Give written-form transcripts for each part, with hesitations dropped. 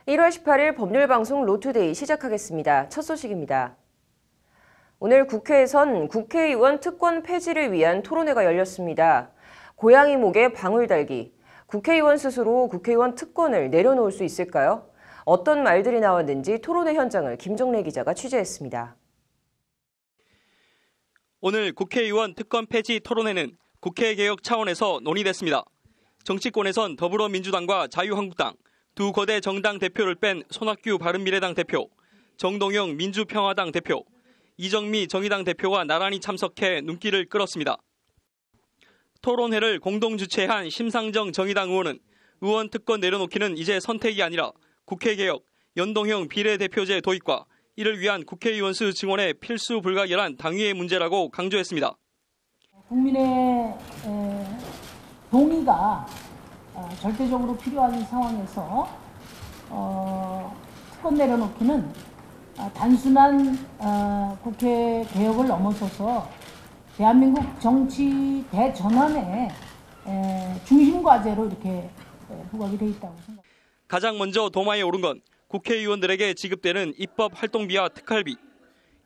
1월 18일 법률방송 로투데이 시작하겠습니다. 첫 소식입니다. 오늘 국회에선 국회의원 특권 폐지를 위한 토론회가 열렸습니다. 고양이 목에 방울 달기. 국회의원 스스로 국회의원 특권을 내려놓을 수 있을까요? 어떤 말들이 나왔는지 토론회 현장을 김정래 기자가 취재했습니다. 오늘 국회의원 특권 폐지 토론회는 국회 개혁 차원에서 논의됐습니다. 정치권에선 더불어민주당과 자유한국당, 두 거대 정당 대표를 뺀 손학규 바른미래당 대표, 정동영 민주평화당 대표, 이정미 정의당 대표가 나란히 참석해 눈길을 끌었습니다. 토론회를 공동 주최한 심상정 정의당 의원은 의원 특권 내려놓기는 이제 선택이 아니라 국회개혁, 연동형 비례대표제 도입과 이를 위한 국회의원 수 증원의 필수 불가결한 당위의 문제라고 강조했습니다. 국민의 동의가 절대적으로 필요한 상황에서 특권 내려놓기는 단순한 국회 개혁을 넘어서서 대한민국 정치 대전환의 중심 과제로 이렇게 부각이 돼 있다고 생각합니다. 가장 먼저 도마에 오른 건 국회의원들에게 지급되는 입법 활동비와 특활비.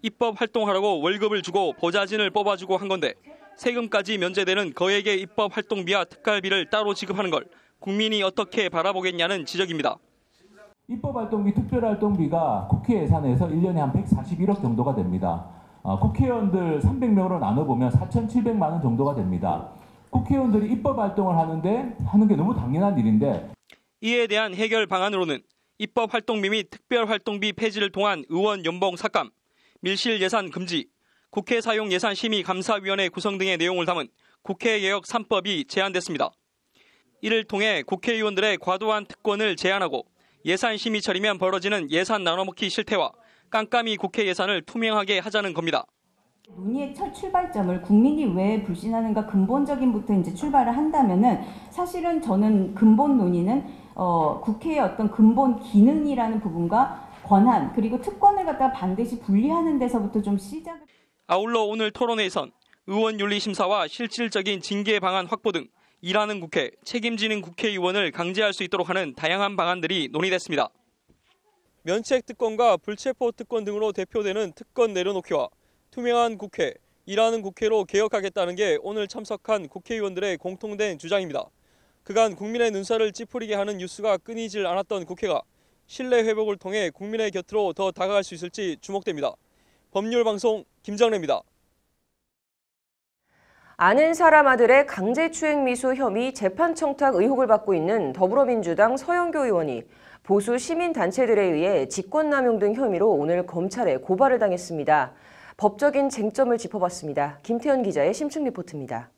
입법 활동하라고 월급을 주고 보좌진을 뽑아주고 한 건데 세금까지 면제되는 거액의 입법 활동비와 특활비를 따로 지급하는 걸 국민이 어떻게 바라보겠냐는 지적입니다. 입법활동비, 특별활동비가 국회 예산에서 1년에 한 141억 정도가 됩니다. 국회의원들 300명으로 나눠보면 4,700만 원 정도가 됩니다. 국회의원들이 입법활동을 하는 게 너무 당연한 일인데 이에 대한 해결 방안으로는 입법활동비 및 특별활동비 폐지를 통한 의원 연봉 삭감, 밀실 예산 금지, 국회 사용 예산 심의 감사위원회 구성 등의 내용을 담은 국회개혁 3법이 제안됐습니다. 이를 통해 국회의원들의 과도한 특권을 제한하고 예산 심의 처리면 벌어지는 예산 나눠먹기 실태와 깜깜이 국회 예산을 투명하게 하자는 겁니다. 논의의 첫 출발점을 국민이 왜 불신하는가 근본적인부터 이제 출발을 한다면은 사실은 저는 근본 논의는 국회의 어떤 근본 기능이라는 부분과 권한 그리고 특권을 갖다가 반드시 분리하는 데서부터 좀 시작을. 아울러 오늘 토론회에선 의원윤리심사와 실질적인 징계 방안 확보 등 일하는 국회, 책임지는 국회의원을 강제할 수 있도록 하는 다양한 방안들이 논의됐습니다. 면책 특권과 불체포 특권 등으로 대표되는 특권 내려놓기와 투명한 국회, 일하는 국회로 개혁하겠다는 게 오늘 참석한 국회의원들의 공통된 주장입니다. 그간 국민의 눈살을 찌푸리게 하는 뉴스가 끊이질 않았던 국회가 신뢰 회복을 통해 국민의 곁으로 더 다가갈 수 있을지 주목됩니다. 법률방송 김정래입니다. 아는 사람 아들의 강제추행 미수 혐의 재판 청탁 의혹을 받고 있는 더불어민주당 서영교 의원이 보수 시민단체들에 의해 직권남용 등 혐의로 오늘 검찰에 고발을 당했습니다. 법적인 쟁점을 짚어봤습니다. 김태현 기자의 심층 리포트입니다.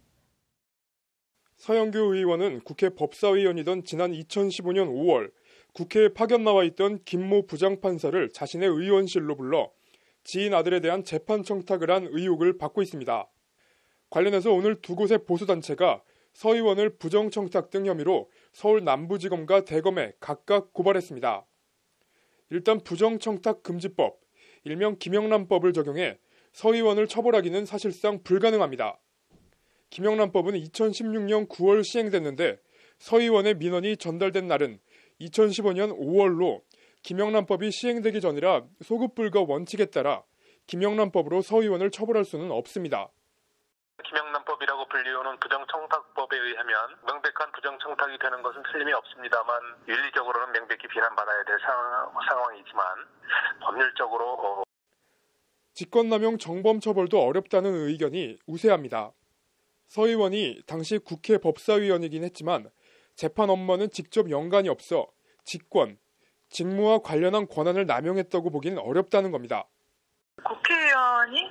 서영교 의원은 국회 법사위원이던 지난 2015년 5월 국회에 파견 나와 있던 김모 부장판사를 자신의 의원실로 불러 지인 아들에 대한 재판 청탁을 한 의혹을 받고 있습니다. 관련해서 오늘 두 곳의 보수단체가 서 의원을 부정청탁 등 혐의로 서울 남부지검과 대검에 각각 고발했습니다. 일단 부정청탁 금지법, 일명 김영란법을 적용해 서 의원을 처벌하기는 사실상 불가능합니다. 김영란법은 2016년 9월 시행됐는데 서 의원의 민원이 전달된 날은 2015년 5월로 김영란법이 시행되기 전이라 소급불가 원칙에 따라 김영란법으로 서 의원을 처벌할 수는 없습니다. 김영란법이라고 불리우는 부정청탁법에 의하면 명백한 부정청탁이 되는 것은 틀림이 없습니다만 윤리적으로는 명백히 비난받아야 될 상황이지만 법률적으로 직권남용 정범 처벌도 어렵다는 의견이 우세합니다. 서 의원이 당시 국회 법사위원이긴 했지만 재판 업무는 직접 연관이 없어 직권, 직무와 관련한 권한을 남용했다고 보기는 어렵다는 겁니다. 국회의원이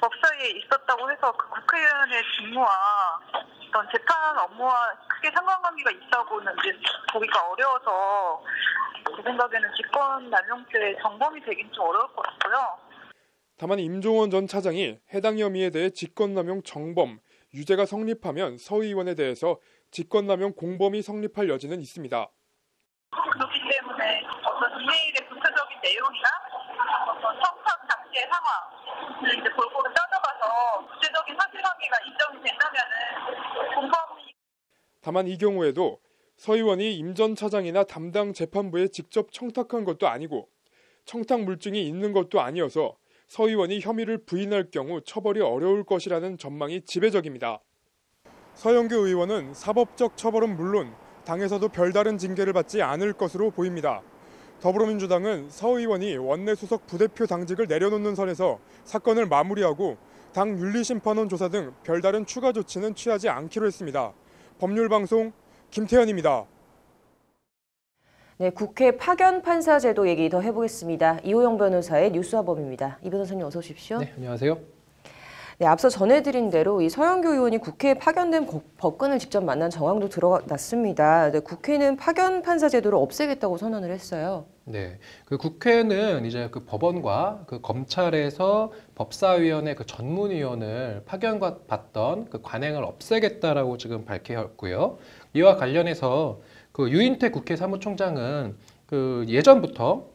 법사위에 있었다고 해서 그 국회의원의 직무와 어떤 재판 업무와 크게 상관관계가 있다고는 이제 보기가 어려워서 제 생각에는 직권남용죄의 정범이 되긴 좀 어려울 것 같고요. 다만 임종원 전 차장이 해당 혐의에 대해 직권남용 정범, 유죄가 성립하면 서 의원에 대해서 직권남용 공범이 성립할 여지는 있습니다. 그렇기 때문에 어떤 이메일의 구체적인 내용이나 어떤 청탁 당시의 상황을 이제 골고루 따져봐서 구체적인 사실관계가 인정이 된다면은 공범이. 다만 이 경우에도 서 의원이 임 전 차장이나 담당 재판부에 직접 청탁한 것도 아니고 청탁 물증이 있는 것도 아니어서 서 의원이 혐의를 부인할 경우 처벌이 어려울 것이라는 전망이 지배적입니다. 서영교 의원은 사법적 처벌은 물론 당에서도 별다른 징계를 받지 않을 것으로 보입니다. 더불어민주당은 서 의원이 원내 수석 부대표 당직을 내려놓는 선에서 사건을 마무리하고 당 윤리심판원 조사 등 별다른 추가 조치는 취하지 않기로 했습니다. 법률방송 김태현입니다. 네, 국회 파견 판사 제도 얘기 더 해보겠습니다. 이호영 변호사의 뉴스화법입니다. 이 변호사님 어서 오십시오. 네, 안녕하세요. 네, 앞서 전해드린 대로 이 서영교 의원이 국회에 파견된 법관을 직접 만난 정황도 드러났습니다. 네, 국회는 파견 판사 제도를 없애겠다고 선언을 했어요. 네, 그 국회는 이제 그 법원과 그 검찰에서 법사위원회 그 전문위원을 파견받던 그 관행을 없애겠다라고 지금 밝혔고요. 이와 관련해서 그 유인태 국회 사무총장은 그 예전부터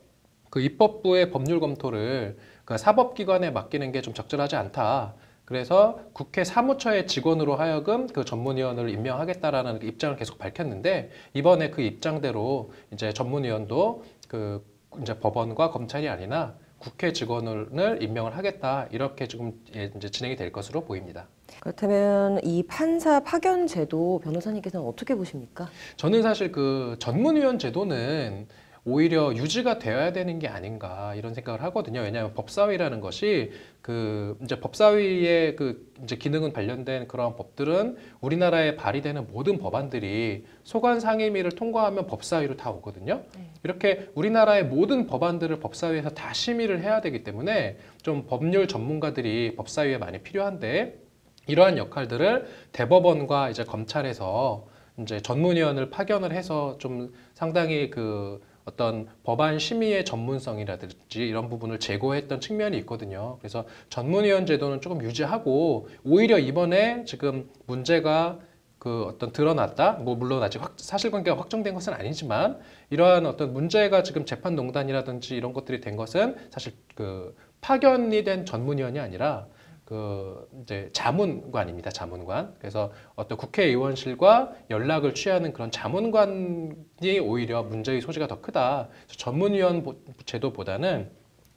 그 입법부의 법률 검토를 그 사법기관에 맡기는 게 좀 적절하지 않다. 그래서 국회 사무처의 직원으로 하여금 그 전문위원을 임명하겠다라는 입장을 계속 밝혔는데 이번에 그 입장대로 이제 전문위원도 그 이제 법원과 검찰이 아니라 국회 직원을 임명을 하겠다 이렇게 지금 이제 진행이 될 것으로 보입니다. 그렇다면 이 판사 파견 제도 변호사님께서는 어떻게 보십니까? 저는 사실 그 전문위원 제도는 오히려 유지가 되어야 되는 게 아닌가 이런 생각을 하거든요. 왜냐하면 법사위라는 것이 그 이제 법사위의 그 이제 기능은 관련된 그러한 법들은 우리나라에 발의되는 모든 법안들이 소관 상임위를 통과하면 법사위로 다 오거든요. 이렇게 우리나라의 모든 법안들을 법사위에서 다 심의를 해야 되기 때문에 좀 법률 전문가들이 법사위에 많이 필요한데 이러한 역할들을 대법원과 이제 검찰에서 이제 전문위원을 파견을 해서 좀 상당히 그 어떤 법안 심의의 전문성이라든지 이런 부분을 제고했던 측면이 있거든요. 그래서 전문위원 제도는 조금 유지하고 오히려 이번에 지금 문제가 그 어떤 드러났다. 뭐 물론 아직 사실관계가 확정된 것은 아니지만 이러한 어떤 문제가 지금 재판농단이라든지 이런 것들이 된 것은 사실 그 파견이 된 전문위원이 아니라 그 이제 자문관입니다. 자문관. 그래서 어떤 국회의원실과 연락을 취하는 그런 자문관이 오히려 문제의 소지가 더 크다. 전문위원 제도보다는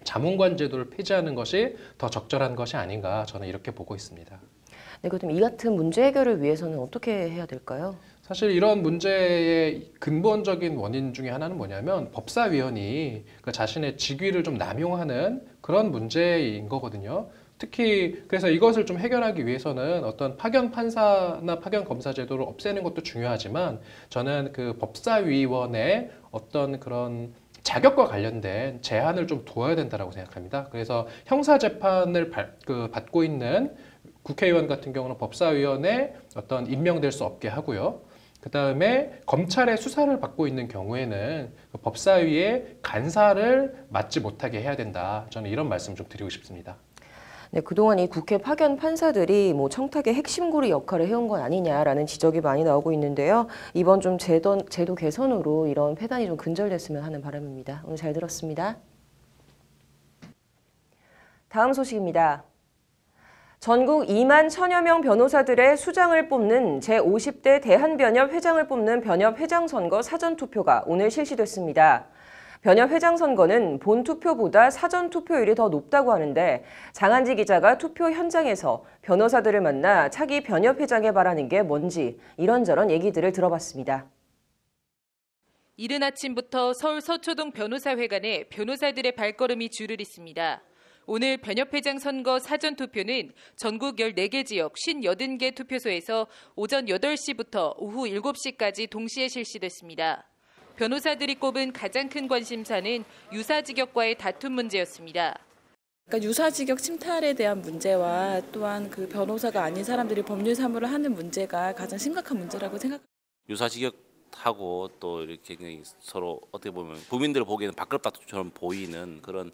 자문관 제도를 폐지하는 것이 더 적절한 것이 아닌가 저는 이렇게 보고 있습니다. 네, 그럼 이 같은 문제 해결을 위해서는 어떻게 해야 될까요? 사실 이런 문제의 근본적인 원인 중에 하나는 뭐냐면 법사위원이 그 자신의 직위를 좀 남용하는 그런 문제인 거거든요. 특히 그래서 이것을 좀 해결하기 위해서는 어떤 파견 판사나 파견 검사 제도를 없애는 것도 중요하지만 저는 그 법사위원회 어떤 그런 자격과 관련된 제한을 좀 둬야 된다고 생각합니다. 그래서 형사재판을 받고 있는 국회의원 같은 경우는 법사위원회 어떤 임명될 수 없게 하고요. 그 다음에 검찰의 수사를 받고 있는 경우에는 법사위의 간사를 맡지 못하게 해야 된다. 저는 이런 말씀 좀 드리고 싶습니다. 네, 그동안 이 국회 파견 판사들이 뭐 청탁의 핵심고리 역할을 해온 건 아니냐라는 지적이 많이 나오고 있는데요. 이번 좀 제도 개선으로 이런 폐단이 좀 근절됐으면 하는 바람입니다. 오늘 잘 들었습니다. 다음 소식입니다. 전국 2만 1000여 명 변호사들의 수장을 뽑는 제50대 대한변협 회장을 뽑는 변협 회장 선거 사전투표가 오늘 실시됐습니다. 변협 회장 선거는 본 투표보다 사전 투표율이 더 높다고 하는데 장한지 기자가 투표 현장에서 변호사들을 만나 차기 변협 회장에 바라는 게 뭔지 이런저런 얘기들을 들어봤습니다. 이른 아침부터 서울 서초동 변호사회관에 변호사들의 발걸음이 줄을 잇습니다. 오늘 변협회장 선거 사전투표는 전국 14개 지역 58개 투표소에서 오전 8시부터 오후 7시까지 동시에 실시됐습니다. 변호사들이 꼽은 가장 큰 관심사는 유사직역과의 다툼 문제였습니다. 그러니까 유사직역 침탈에 대한 문제와 또한 그 변호사가 아닌 사람들이 법률 사무를 하는 문제가 가장 심각한 문제라고 생각합니다. 유사직역하고 또 이렇게 서로 어떻게 보면 국민들 보기에는 밥그릇 다툼처럼 보이는 그런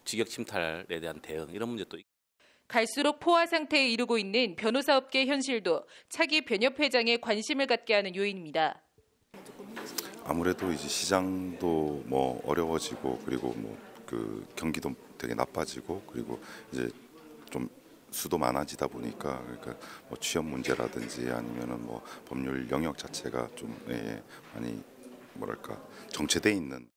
직역 침탈에 대한 대응 이런 문제도 갈수록 포화 상태에 이르고 있는 변호사업계 현실도 차기 변협회장에 관심을 갖게 하는 요인입니다. 아무래도 이제 시장도 뭐 어려워지고 그리고 뭐 그 경기도 되게 나빠지고 그리고 이제 좀 수도 많아지다 보니까 그러니까 뭐 취업 문제라든지 아니면은 뭐 법률 영역 자체가 좀 많이 뭐랄까 정체돼 있는.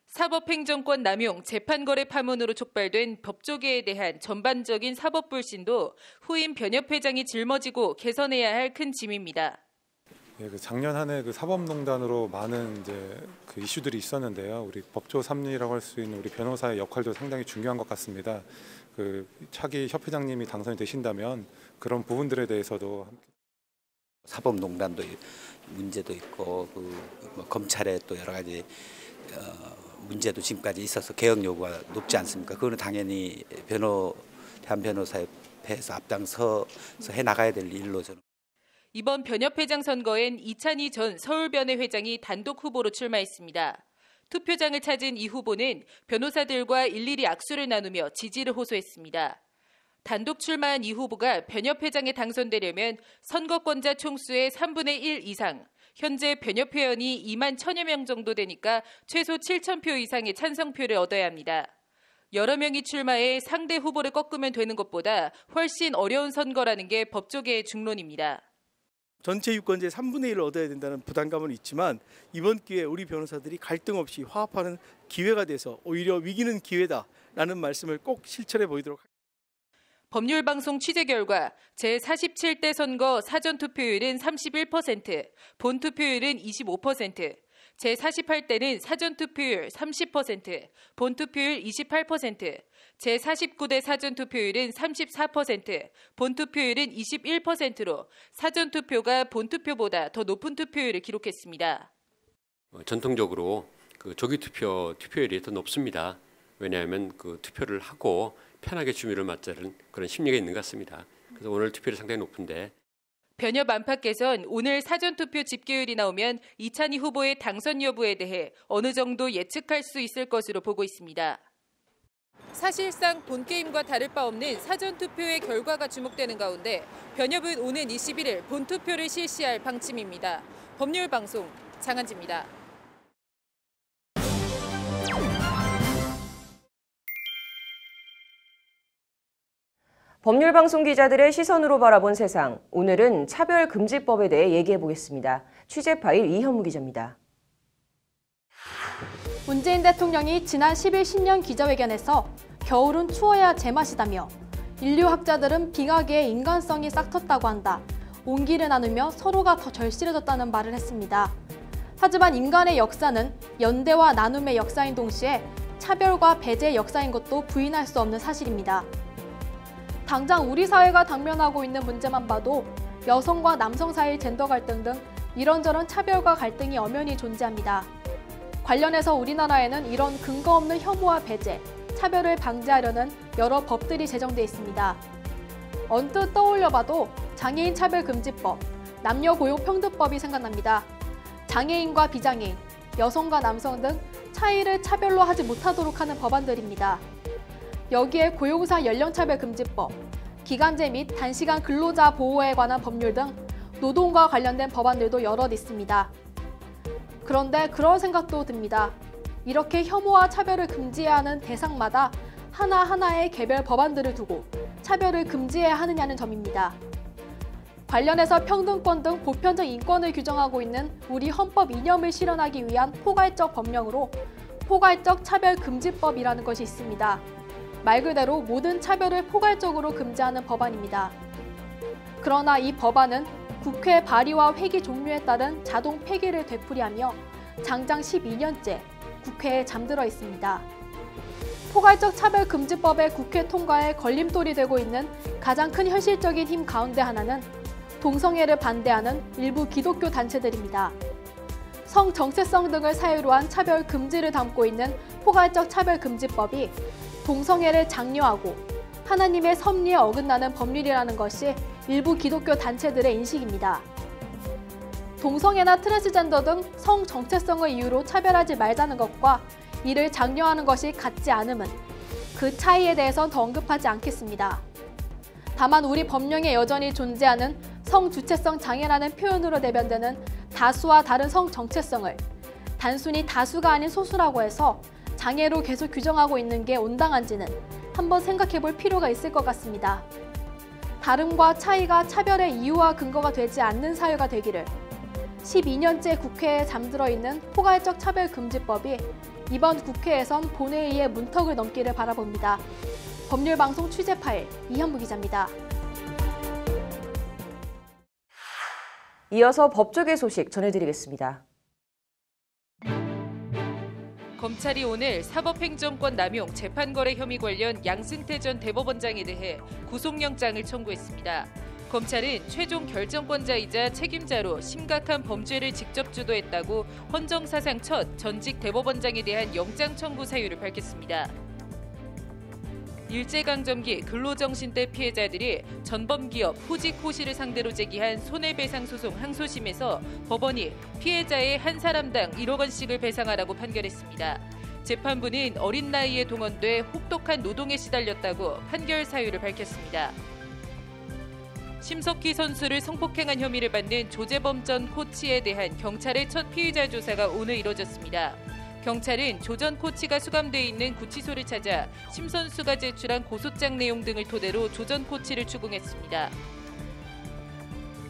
사법행정권 남용, 재판거래 파문으로 촉발된 법조계에 대한 전반적인 사법 불신도 후임 변협회장이 짊어지고 개선해야 할 큰 짐입니다. 예, 그 작년 한 해 그 사법농단으로 많은 이제 그 이슈들이 있었는데요. 우리 법조 3리라고 할 수 있는 우리 변호사의 역할도 상당히 중요한 것 같습니다. 그 차기 협회장님이 당선이 되신다면 그런 부분들에 대해서도 함께. 사법농단도 문제도 있고 뭐 검찰의 또 여러 가지 문제도 지금까지 있어서 개혁 요구가 높지 않습니까? 그거는 당연히 대한변호사협회에서 앞장서서 해 나가야 될 일로 저는. 이번 변협회장 선거엔 이찬희 전 서울변회 회장이 단독 후보로 출마했습니다. 투표장을 찾은 이 후보는 변호사들과 일일이 악수를 나누며 지지를 호소했습니다. 단독 출마한 이 후보가 변협회장에 당선되려면 선거권자 총수의 3분의 1 이상, 현재 변협회원이 2만 1,000여 명 정도 되니까 최소 7,000표 이상의 찬성표를 얻어야 합니다. 여러 명이 출마해 상대 후보를 꺾으면 되는 것보다 훨씬 어려운 선거라는 게 법조계의 중론입니다. 전체 유권자의 3분의 1을 얻어야 된다는 부담감은 있지만 이번 기회에 우리 변호사들이 갈등 없이 화합하는 기회가 돼서 오히려 위기는 기회다라는 말씀을 꼭 실천해 보이도록 하겠습니다. 법률방송 취재 결과 제47대 선거 사전투표율은 31%, 본투표율은 25%, 제48대는 사전투표율 30%, 본투표율 28%, 제49대 사전투표율은 34%, 본투표율은 21%로 사전투표가 본투표보다 더 높은 투표율을 기록했습니다. 전통적으로 그 조기 투표율이 더 높습니다. 왜냐하면 그 투표를 하고 편하게 주민을 맞자는 그런 심리가 있는 것 같습니다. 그래서 오늘 투표율이 상당히 높은데. 변협 안팎에선 오늘 사전투표 집계율이 나오면 이찬희 후보의 당선 여부에 대해 어느 정도 예측할 수 있을 것으로 보고 있습니다. 사실상 본게임과 다를 바 없는 사전투표의 결과가 주목되는 가운데 변협은 오는 21일 본투표를 실시할 방침입니다. 법률방송 장한지입니다. 법률방송 기자들의 시선으로 바라본 세상. 오늘은 차별금지법에 대해 얘기해 보겠습니다. 취재 파일 이현무 기자입니다. 문재인 대통령이 지난 10일 신년 기자회견에서 겨울은 추워야 제맛이다며 인류학자들은 빙하기의 인간성이 싹텄다고 한다. 온기를 나누며 서로가 더 절실해졌다는 말을 했습니다. 하지만 인간의 역사는 연대와 나눔의 역사인 동시에 차별과 배제의 역사인 것도 부인할 수 없는 사실입니다. 당장 우리 사회가 당면하고 있는 문제만 봐도 여성과 남성 사이의 젠더 갈등 등 이런저런 차별과 갈등이 엄연히 존재합니다. 관련해서 우리나라에는 이런 근거 없는 혐오와 배제, 차별을 방지하려는 여러 법들이 제정돼 있습니다. 언뜻 떠올려봐도 장애인 차별금지법, 남녀고용평등법이 생각납니다. 장애인과 비장애인, 여성과 남성 등 차이를 차별로 하지 못하도록 하는 법안들입니다. 여기에 고용사 연령차별금지법, 기간제 및 단시간 근로자 보호에 관한 법률 등 노동과 관련된 법안들도 여럿 있습니다. 그런데 그런 생각도 듭니다. 이렇게 혐오와 차별을 금지해야 하는 대상마다 하나하나의 개별 법안들을 두고 차별을 금지해야 하느냐는 점입니다. 관련해서 평등권 등 보편적 인권을 규정하고 있는 우리 헌법 이념을 실현하기 위한 포괄적 법령으로 포괄적 차별금지법이라는 것이 있습니다. 말 그대로 모든 차별을 포괄적으로 금지하는 법안입니다. 그러나 이 법안은 국회 발의와 회기 종료에 따른 자동 폐기를 되풀이하며 장장 12년째 국회에 잠들어 있습니다. 포괄적 차별금지법의 국회 통과에 걸림돌이 되고 있는 가장 큰 현실적인 힘 가운데 하나는 동성애를 반대하는 일부 기독교 단체들입니다. 성정체성 등을 사유로 한 차별 금지를 담고 있는 포괄적 차별금지법이 동성애를 장려하고 하나님의 섭리에 어긋나는 법률이라는 것이 일부 기독교 단체들의 인식입니다. 동성애나 트랜스젠더 등 성정체성을 이유로 차별하지 말자는 것과 이를 장려하는 것이 같지 않음은 그 차이에 대해선 더 언급하지 않겠습니다. 다만 우리 법령에 여전히 존재하는 성주체성 장애라는 표현으로 대변되는 다수와 다른 성정체성을 단순히 다수가 아닌 소수라고 해서 장애로 계속 규정하고 있는 게 온당한지는 한번 생각해 볼 필요가 있을 것 같습니다. 다름과 차이가 차별의 이유와 근거가 되지 않는 사회가 되기를. 12년째 국회에 잠들어 있는 포괄적 차별금지법이 이번 국회에선 본회의의 문턱을 넘기를 바라봅니다. 법률방송 취재 파일 이현무 기자입니다. 이어서 법조계 소식 전해드리겠습니다. 검찰이 오늘 사법행정권 남용 재판거래 혐의 관련 양승태 전 대법원장에 대해 구속영장을 청구했습니다. 검찰은 최종 결정권자이자 책임자로 심각한 범죄를 직접 주도했다고 헌정사상 첫 전직 대법원장에 대한 영장 청구 사유를 밝혔습니다. 일제강점기 근로정신대 피해자들이 전범기업 후지코시를 상대로 제기한 손해배상 소송 항소심에서 법원이 피해자의 한 사람당 1억 원씩을 배상하라고 판결했습니다. 재판부는 어린 나이에 동원돼 혹독한 노동에 시달렸다고 판결 사유를 밝혔습니다. 심석희 선수를 성폭행한 혐의를 받는 조재범 전 코치에 대한 경찰의 첫 피의자 조사가 오늘 이뤄졌습니다. 경찰은 조 전 코치가 수감돼 있는 구치소를 찾아 심 선수가 제출한 고소장 내용 등을 토대로 조 전 코치를 추궁했습니다.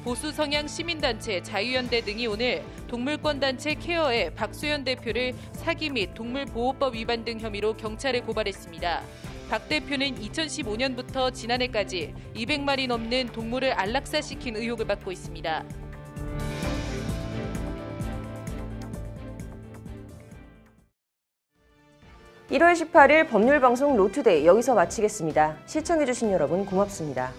보수 성향 시민단체 자유연대 등이 오늘 동물권단체 케어의 박수현 대표를 사기 및 동물보호법 위반 등 혐의로 경찰에 고발했습니다. 박 대표는 2015년부터 지난해까지 200마리 넘는 동물을 안락사시킨 의혹을 받고 있습니다. (1월 18일) 법률방송 로투데이 여기서 마치겠습니다. 시청해주신 여러분 고맙습니다.